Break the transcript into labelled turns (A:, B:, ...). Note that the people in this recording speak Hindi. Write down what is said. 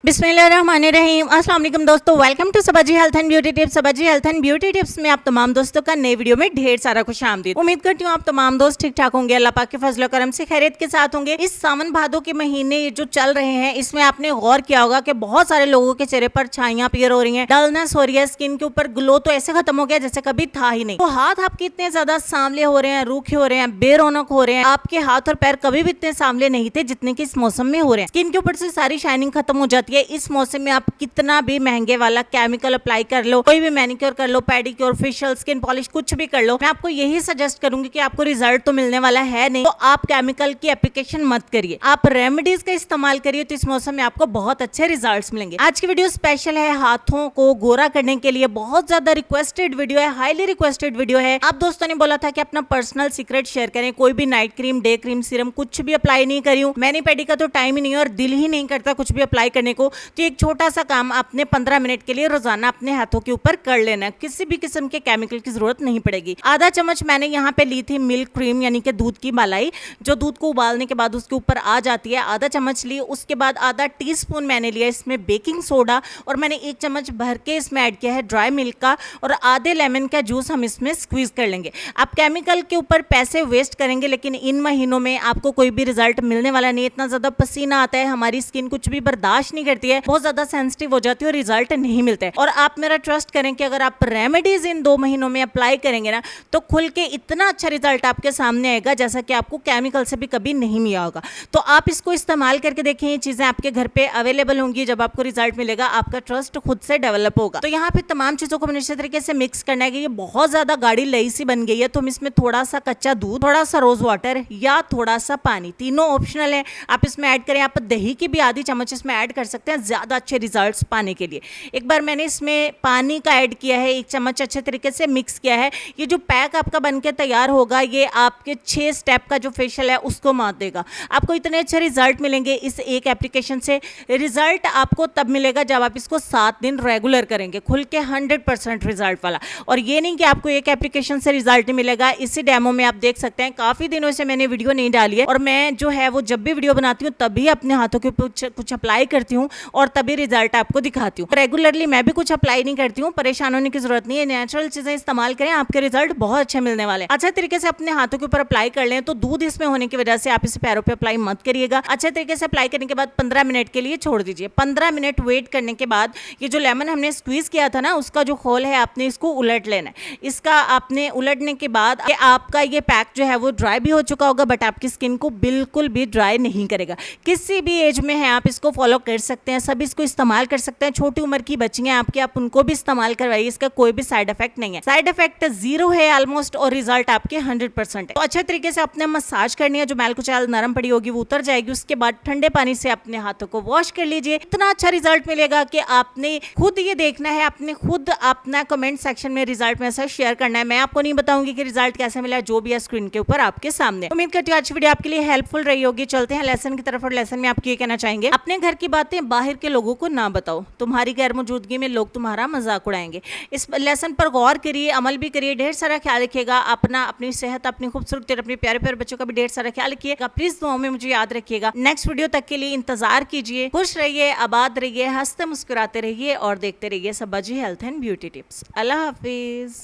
A: बिस्मिल्लाहिर्रहमानिर्रहीम। अस्सलाम वालेकुम दोस्तों, welcome to Sabaji health and beauty tips. Sabaji health and beauty tips में आप तमाम दोस्तों का नए वीडियो में ढेर सारा खुशामदीद। उम्मीद करती हूँ आप तमाम दोस्त ठीक ठाक होंगे, अल्लाह पाक के फजल और करम से खैरियत के साथ होंगे। इस सावन भादों के महीने जो चल रहे हैं, इसमें आपने गौर किया होगा कि बहुत सारे लोगों के चेहरे पर छाइयां अपीयर हो रही हैं, डलनेस हो रही है, स्किन के ऊपर ग्लो तो ऐसे खत्म हो गया जैसे कभी था ही नहीं। तो हाथ आपके इतने ज्यादा सांवले हो रहे हैं, रूखे हो रहे हैं, बेरौनक हो रहे हैं। आपके हाथ और पैर कभी भी इतने सांवले नहीं थे जितने की इस मौसम में हो रहे हैं। स्किन के ऊपर से सारी शाइनिंग खत्म हो जाती है। इस मौसम में आप कितना भी महंगे वाला केमिकल अप्लाई कर लो, कोई भी मैनिक्योर कर लो, पेडिक्योर, फेशियल, स्किन पॉलिश, कुछ भी कर लो, मैं आपको यही सजेस्ट करूंगी कि आपको रिजल्ट तो मिलने वाला है नहीं, तो आप केमिकल की एप्लीकेशन मत करिए, आप रेमेडीज का इस्तेमाल करिए। तो इस मौसम में आपको बहुत अच्छे रिजल्ट्स मिलेंगे। आज की वीडियो स्पेशल है हाथों को गोरा करने के लिए, बहुत ज्यादा रिक्वेस्टेड वीडियो है, हाईली रिक्वेस्टेड वीडियो है। आप दोस्तों ने बोला था कि अपना पर्सनल सीक्रेट शेयर करें, कोई भी night cream, day cream, serum कुछ भी अप्लाई नहीं करी हूं। मैनी पेडी का तो टाइम ही नहीं है और दिल ही नहीं करता कुछ भी अप्लाई करने को। तो एक छोटा सा काम आपने 15 मिनट के लिए रोजाना अपने हाथों के ऊपर कर लेना, किसी भी किस्म के केमिकल की जरूरत नहीं पड़ेगी। आधा चम्मच मैंने यहाँ पे ली थी मिल्क क्रीम, यानी कि दूध की मलाई, जो दूध को उबालने के बाद उसके ऊपर आ जाती है। आधा चम्मच ली। उसके बाद आधा टीस्पून मैंने लिया इसमें बेकिंग सोडा, और मैंने 1 चम्मच भर के इसमें ऐड किया है ड्राई मिल्क का, और आधे लेमन का जूस हम इसमें स्क्वीज कर लेंगे। आप केमिकल के ऊपर पैसे वेस्ट करेंगे, लेकिन इन महीनों में आपको कोई भी रिजल्ट मिलने वाला नहीं। इतना ज्यादा पसीना आता है, हमारी स्किन कुछ भी बर्दाश्त नहीं करती है, बहुत ज्यादा सेंसिटिव हो जाती है और रिजल्ट नहीं मिलते हैं। और आप मेरा ट्रस्ट करें कि अगर आप रेमेडीज इन 2 महीनों में अप्लाई करेंगे ना, तो खुल के इतना अच्छा रिजल्ट आपके सामने आएगा जैसा कि आपको केमिकल से भी कभी नहीं मिला होगा। तो आप इसको इस्तेमाल करके देखें, ये चीजें आपके घर पे अवेलेबल होंगी। जब आपको रिजल्ट मिलेगा, आपका ट्रस्ट खुद से डेवलप होगा। तो यहाँ पे तमाम चीजों को मैंने अच्छे तरीके से मिक्स करना है कि ये बहुत ज्यादा गाढ़ी लई सी बन गई है, तो हम इसमें थोड़ा सा कच्चा दूध, थोड़ा सा रोज वाटर या थोड़ा सा पानी, तीनों ऑप्शनल है, आप इसमें ऐड करें। आप दही की भी आधी चम्मच इसमें ऐड कर सकते हैं ज्यादा अच्छे रिजल्ट्स पाने के लिए। एक बार मैंने इसमें पानी का ऐड किया है, 1 चम्मच अच्छे तरीके से मिक्स किया है। ये जो पैक आपका बनके तैयार होगा, ये आपके 6 स्टेप का जो फेशियल है उसको मात देगा। आपको इतने अच्छे रिजल्ट मिलेंगे इस एक एप्लीकेशन से। रिजल्ट आपको तब मिलेगा जब आप इसको 7 दिन रेगुलर करेंगे, खुल के 100% रिजल्ट वाला। और ये नहीं कि आपको एक एप्लीकेशन से रिजल्ट नहीं मिलेगा। इसी डेमो में आप देख सकते हैं, काफी दिनों से मैंने वीडियो नहीं डाली है, और मैं जो है वो जब भी वीडियो बनाती हूँ तभी अपने हाथों के ऊपर कुछ अप्लाई करती हूँ और तभी रिजल्ट आपको दिखाती हूँ। रेगुलरली मैं भी कुछ अप्लाई नहीं करती हूँ, परेशान होने की जरूरत नहीं है। नेचुरल चीजें इस्तेमाल करें, आपके रिजल्ट बहुत अच्छे मिलने वाले हैं। अच्छे तरीके से अपने हाथों के ऊपर अप्लाई कर लें। तो दूध इसमें होने की वजह से आप इसे पैरों पे अप्लाई मत करिएगा। अच्छे तरीके से अप्लाई करने के बाद 15 मिनट के लिए छोड़ दीजिए। 15 मिनट वेट करने के बाद ये जो लेमन हमने स्क्वीज किया था ना, उसका जो खोल है आपने इसको उलट लेना है। इसका आपने उलटने के बाद आपका ये पैक जो है वो ड्राई भी हो चुका होगा, बट आपकी स्किन को बिल्कुल भी ड्राई नहीं करेगा। किसी भी एज में है आप इसको फॉलो कर सकते हैं, सब इसको इस्तेमाल कर सकते हैं। छोटी उम्र की बच्चियां आपकी, आप उनको भी इस्तेमाल करवाइए, इसका कोई भी साइड इफेक्ट नहीं है। साइड इफेक्ट 0 है ऑलमोस्ट, और रिजल्ट आपके 100% है। तो अच्छे तरीके से अपने मसाज करनी है, जो मैल कुचैल नरम पड़ी होगी वो उतर जाएगी। उसके बाद ठंडे पानी से अपने हाथों को वॉश कर लीजिए। इतना अच्छा रिजल्ट मिलेगा कि आपने खुद ये देखना है, आपने खुद अपना कमेंट सेक्शन में रिजल्ट में शेयर करना है। मैं आपको नहीं बताऊंगी कि रिजल्ट कैसे मिला, जो भी है स्क्रीन के ऊपर आपके सामने। उम्मीद करती हूँ आज वीडियो आपके लिए हेल्पफुल रही होगी। चलते हैं लेसन की तरफ, और लेसन में आप ये कहना चाहेंगे, अपने घर की बातें बाहर के लोगों को ना बताओ, तुम्हारी गैर मौजूदगी में लोग तुम्हारा मजाक उड़ाएंगे। इस लेसन पर गौर करिए, अमल भी करिए, ढेर सारा ख्याल रखिएगा अपना, अपनी सेहत, अपनी खूबसूरती और अपने प्यारे प्यारे बच्चों का भी ढेर सारा ख्याल रखिएगा। प्लीज दुआओं में मुझे याद रखिएगा। नेक्स्ट वीडियो तक के लिए इंतजार कीजिए। खुश रहिए, आबाद रहिए, हंसते मुस्कुराते रहिए और देखते रहिए Sabaji health and beauty tips. अल्लाह हाफिज।